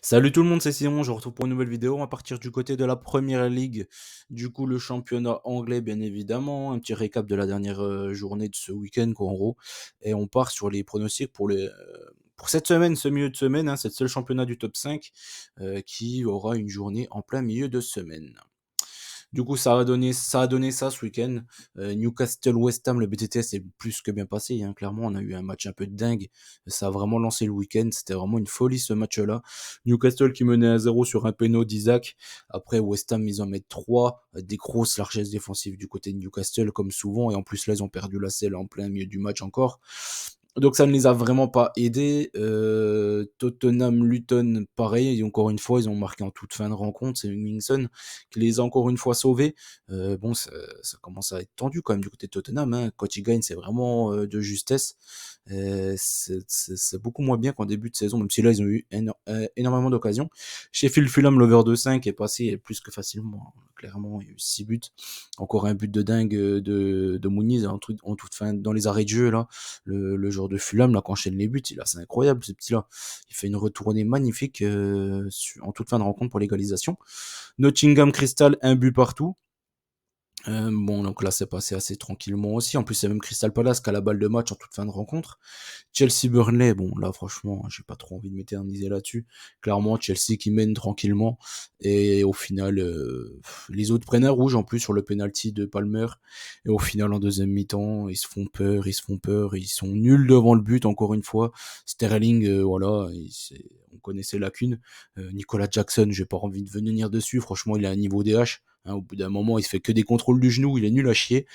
Salut tout le monde, c'est Simon, je vous retrouve pour une nouvelle vidéo. On va partir du côté de la Première Ligue, du coup le championnat anglais bien évidemment, un petit récap de la dernière journée de ce week-end quoi en gros, et on part sur les pronostics pour cette semaine, ce milieu de semaine, hein, c'est le seul championnat du top 5 qui aura une journée en plein milieu de semaine. Du coup, ça a donné ça ce week-end. Newcastle-West Ham, le BTTS est plus que bien passé, hein. Clairement, on a eu un match un peu dingue. Ça a vraiment lancé le week-end. C'était vraiment une folie ce match-là. Newcastle qui menait à 0 sur un péno d'Isaac. Après, West Ham, ils en mettent 3. Des grosses largesses défensives du côté de Newcastle, comme souvent. Et en plus, là, ils ont perdu la selle en plein milieu du match encore. Donc ça ne les a vraiment pas aidés. Tottenham, Luton, pareil. Et encore une fois, ils ont marqué en toute fin de rencontre. C'est Mingson qui les a encore une fois sauvés. Bon, ça commence à être tendu quand même du côté de Tottenham, hein. Quand ils gagnent, c'est vraiment de justesse. C'est beaucoup moins bien qu'en début de saison, même si là, ils ont eu énormément d'occasions. Sheffield Fulham, l'over de 5 est passé plus que facilement, hein. Clairement, il y a eu 6 buts. Encore un but de dingue de Muniz en toute fin, dans les arrêts de jeu, là le joueur de Fulham, là, qui enchaîne les buts, c'est incroyable, ce petit-là. Il fait une retournée magnifique en toute fin de rencontre pour l'égalisation. Nottingham Crystal, un but partout. Bon, donc là, c'est passé assez tranquillement aussi. En plus, c'est même Crystal Palace qui a la balle de match en toute fin de rencontre. Chelsea-Burnley, bon, là, franchement, j'ai pas trop envie de m'éterniser là-dessus. Clairement, Chelsea qui mène tranquillement. Et au final, les autres prennent un rouge en plus sur le penalty de Palmer. Et au final, en deuxième mi-temps, ils se font peur, ils sont nuls devant le but, encore une fois. Sterling, voilà, on connaît ses lacunes. Nicolas Jackson, j'ai pas envie de venir dessus. Franchement, il a un niveau DH. Hein, au bout d'un moment, il se fait que des contrôles du genou, il est nul à chier.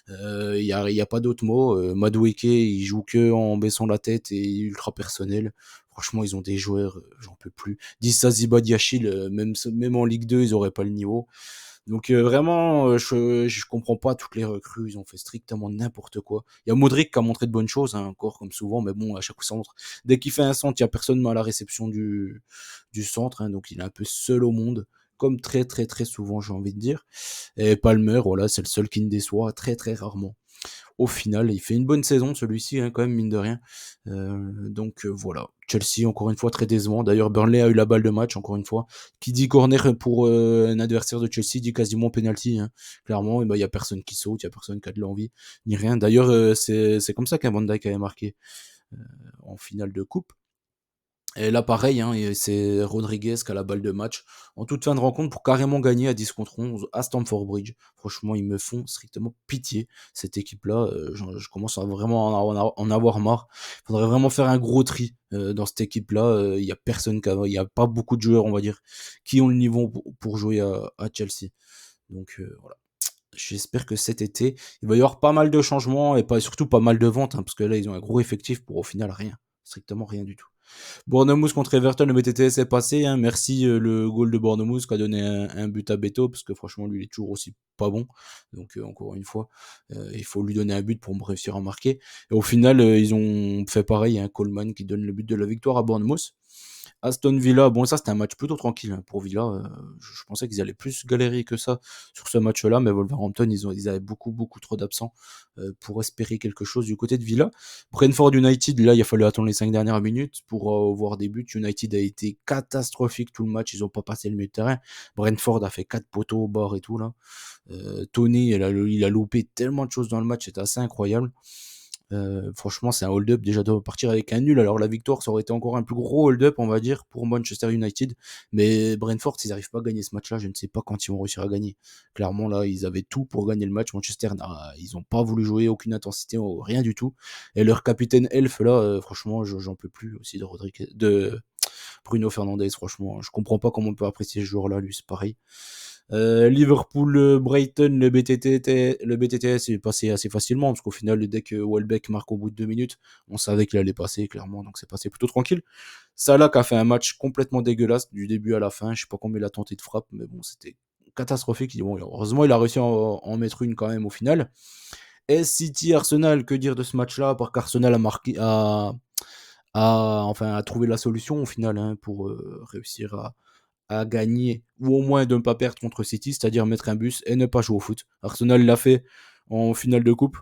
Y a pas d'autre mot. Madueke, il joue que en baissant la tête et ultra personnel. Franchement, ils ont des joueurs, j'en peux plus. Dissa Zibadiachil, même en Ligue 2, ils auraient pas le niveau. Donc vraiment, je comprends pas toutes les recrues. Ils ont fait strictement n'importe quoi. Il y a Modric qui a montré de bonnes choses, hein, encore comme souvent, mais bon, à chaque centre, dès qu'il fait un centre, il y a personne à la réception du centre, hein, donc il est un peu seul au monde, comme très très très souvent, j'ai envie de dire. Et Palmer, voilà, c'est le seul qui ne déçoit très très rarement. Au final, il fait une bonne saison celui-ci, hein, quand même, mine de rien. Donc voilà. Chelsea, encore une fois, très décevant. D'ailleurs, Burnley a eu la balle de match, encore une fois. Qui dit corner pour un adversaire de Chelsea dit quasiment penalty, hein. Clairement, il y a personne qui saute, il y a personne qui a de l'envie, ni rien. D'ailleurs, c'est comme ça qu'un Van Dijk avait marqué en finale de coupe. Et là, pareil, hein, et c'est Rodriguez qui a la balle de match en toute fin de rencontre pour carrément gagner à 10 contre 11 à Stamford Bridge. Franchement, ils me font strictement pitié, cette équipe-là. Je commence à vraiment en avoir marre. Il faudrait vraiment faire un gros tri dans cette équipe-là. Il y a personne il y a pas beaucoup de joueurs, on va dire, qui ont le niveau pour jouer à Chelsea. Donc voilà. J'espère que cet été, il va y avoir pas mal de changements et surtout pas mal de ventes, hein, parce que là, ils ont un gros effectif pour au final rien. Strictement rien du tout. Bournemouth contre Everton, le BTTS est passé, hein. Merci le goal de Bournemouth qui a donné un but à Beto, parce que franchement, lui, il est toujours aussi pas bon. Donc, encore une fois, il faut lui donner un but pour réussir à marquer. Et au final, ils ont fait pareil, hein, Coleman qui donne le but de la victoire à Bournemouth. Aston Villa, bon ça c'était un match plutôt tranquille, hein, pour Villa. Je pensais qu'ils allaient plus galérer que ça sur ce match-là, mais Wolverhampton ils avaient beaucoup beaucoup trop d'absents pour espérer quelque chose du côté de Villa. Brentford United, là il a fallu attendre les 5 dernières minutes pour voir des buts. United a été catastrophique tout le match, ils ont pas passé le milieu de terrain. Brentford a fait 4 poteaux au bord et tout là. Tony il a loupé tellement de choses dans le match, c'est assez incroyable. Franchement, c'est un hold-up déjà de partir avec un nul. Alors la victoire, ça aurait été encore un plus gros hold-up, on va dire, pour Manchester United. Mais Brentford, s'ils n'arrivent pas à gagner ce match-là, je ne sais pas quand ils vont réussir à gagner. Clairement, là, ils avaient tout pour gagner le match. Manchester, ils n'ont pas voulu jouer, aucune intensité, rien du tout. Et leur capitaine Elf, là, franchement, j'en peux plus aussi de Bruno Fernandes. Franchement, je comprends pas comment on peut apprécier ce joueur-là, lui, c'est pareil. Liverpool, Brighton, le BTTS est passé assez facilement parce qu'au final, dès que Welbeck marque au bout de 2 minutes, on savait qu'il allait passer clairement, donc c'est passé plutôt tranquille. Salah qui a fait un match complètement dégueulasse du début à la fin. Je sais pas combien il a tenté de frappe, mais bon, c'était catastrophique. Bon, heureusement, il a réussi à en mettre une quand même au final. Et City Arsenal, que dire de ce match-là, par qu'Arsenal a marqué, enfin, a trouvé la solution au final, hein, pour réussir à gagner ou au moins de ne pas perdre contre City, c'est-à-dire mettre un bus et ne pas jouer au foot. Arsenal l'a fait en finale de coupe.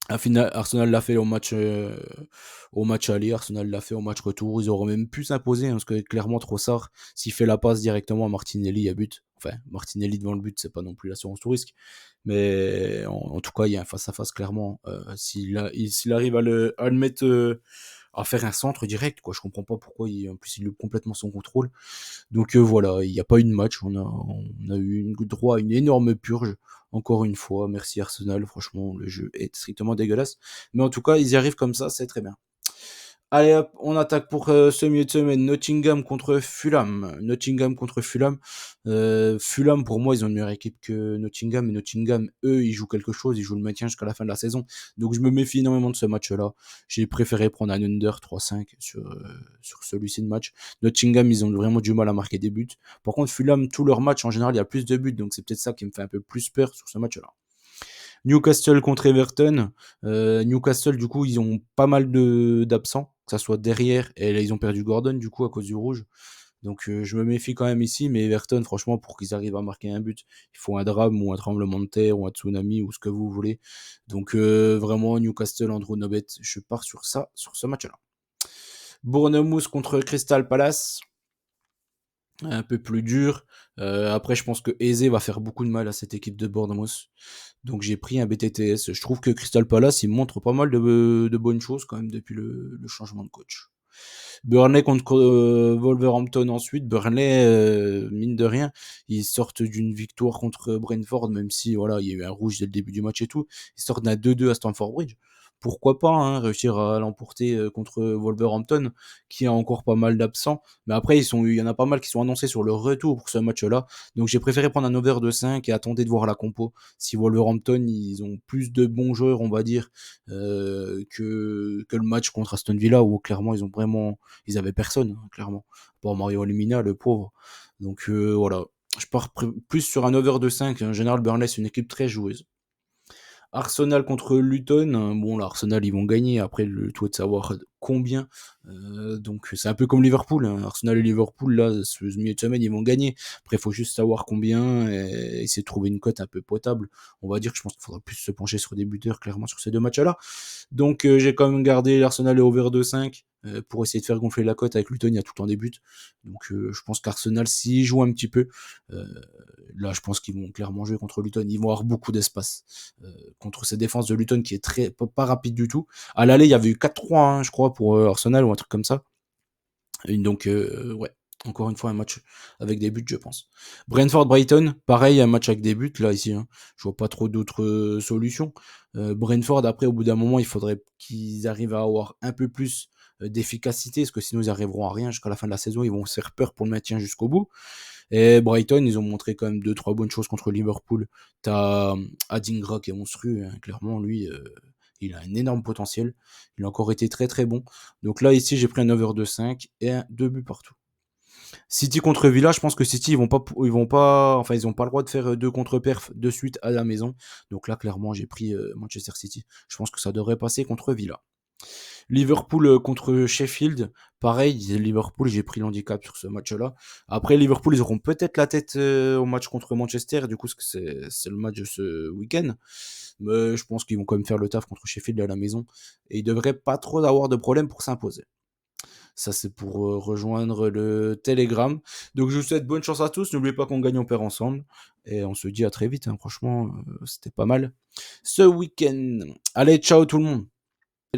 Arsenal l'a fait au match aller, Arsenal l'a fait au match retour. Ils auraient même pu s'imposer, hein, parce que clairement Trossard, s'il fait la passe directement à Martinelli, il y a but. Enfin, Martinelli devant le but, c'est pas non plus l'assurance tout risque. Mais en tout cas, il y a un face-à-face clairement. S'il arrive à le mettre, à faire un centre direct, quoi, je comprends pas pourquoi en plus il loupe complètement son contrôle. Donc voilà, il n'y a pas eu de match. On a eu droit à une énorme purge. Encore une fois, merci Arsenal. Franchement, le jeu est strictement dégueulasse. Mais en tout cas, ils y arrivent comme ça, c'est très bien. Allez hop, on attaque pour ce milieu de semaine. Nottingham contre Fulham. Nottingham contre Fulham. Fulham, pour moi, ils ont une meilleure équipe que Nottingham. Et Nottingham, eux, ils jouent quelque chose. Ils jouent le maintien jusqu'à la fin de la saison. Donc je me méfie énormément de ce match-là. J'ai préféré prendre un under 3-5 sur celui-ci de match. Nottingham, ils ont vraiment du mal à marquer des buts. Par contre, Fulham, tous leurs matchs, en général, il y a plus de buts. Donc c'est peut-être ça qui me fait un peu plus peur sur ce match-là. Newcastle contre Everton. Newcastle, du coup, ils ont pas mal d'absents, que ça soit derrière, et là, ils ont perdu Gordon, du coup, à cause du rouge. Donc, je me méfie quand même ici, mais Everton, franchement, pour qu'ils arrivent à marquer un but, il faut un drame ou un tremblement de terre ou un tsunami ou ce que vous voulez. Donc, vraiment, Newcastle, Andrew Nobet, je pars sur ça, sur ce match-là. Bournemouth contre Crystal Palace. Un peu plus dur. Après, je pense que Eze va faire beaucoup de mal à cette équipe de Bournemouth. Donc j'ai pris un BTTS. Je trouve que Crystal Palace, il montre pas mal de bonnes choses quand même depuis le changement de coach. Burnley contre Wolverhampton ensuite. Burnley, mine de rien, ils sortent d'une victoire contre Brentford, même si voilà, il y a eu un rouge dès le début du match et tout. Ils sortent d'un 2-2 à Stamford Bridge. Pourquoi pas hein, réussir à l'emporter contre Wolverhampton, qui a encore pas mal d'absents. Mais après, il y en a pas mal qui sont annoncés sur le retour pour ce match-là. Donc j'ai préféré prendre un over de 5 et attendre de voir la compo. Si Wolverhampton, ils ont plus de bons joueurs, on va dire, que le match contre Aston Villa, où clairement, ils avaient personne, hein, clairement. Pour Mario Lemina, le pauvre. Donc voilà. Je pars plus sur un over de 5. En général, Burnley, c'est une équipe très joueuse. Arsenal contre Luton. Bon, là, Arsenal, ils vont gagner. Après, le tout est de savoir combien. Donc, c'est un peu comme Liverpool, hein. Arsenal et Liverpool, là, ce milieu de semaine, ils vont gagner. Après, il faut juste savoir combien et essayer de trouver une cote un peu potable. On va dire que je pense qu'il faudra plus se pencher sur des buteurs, clairement, sur ces deux matchs-là. Donc, j'ai quand même gardé l'Arsenal et over 2,5 pour essayer de faire gonfler la cote. Avec Luton, il y a tout le temps des buts. Donc, je pense qu'Arsenal, s'ils jouent un petit peu, euh, là, je pense qu'ils vont clairement jouer contre Luton. Ils vont avoir beaucoup d'espace contre cette défense de Luton qui est pas rapide du tout. À l'aller, il y avait eu 4-3, hein, je crois, pour Arsenal ou un truc comme ça. Et donc, ouais, encore une fois, un match avec des buts, je pense. Brentford-Brighton, pareil, un match avec des buts, là, ici. Hein. Je vois pas trop d'autres solutions. Brentford, après, au bout d'un moment, il faudrait qu'ils arrivent à avoir un peu plus d'efficacité, parce que sinon, ils arriveront à rien jusqu'à la fin de la saison. Ils vont se faire peur pour le maintien jusqu'au bout. Et Brighton, ils ont montré quand même 2-3 bonnes choses contre Liverpool. T'as Adingra qui est monstrueux, hein, clairement, lui, il a un énorme potentiel. Il a encore été très très bon. Donc là, ici, j'ai pris un over de 5 et 2 buts partout. City contre Villa, je pense que City, enfin, ils ont pas le droit de faire deux contre-perfs de suite à la maison. Donc là, clairement, j'ai pris Manchester City. Je pense que ça devrait passer contre Villa. Liverpool contre Sheffield, pareil, Liverpool, j'ai pris l'handicap sur ce match-là. Après, Liverpool, ils auront peut-être la tête au match contre Manchester, du coup, c'est le match de ce week-end. Mais je pense qu'ils vont quand même faire le taf contre Sheffield à la maison. Et ils devraient pas trop avoir de problème pour s'imposer. Ça, c'est pour rejoindre le Telegram. Donc, je vous souhaite bonne chance à tous. N'oubliez pas qu'on gagne, on perd ensemble. Et on se dit à très vite. Hein. Franchement, c'était pas mal ce week-end. Allez, ciao tout le monde.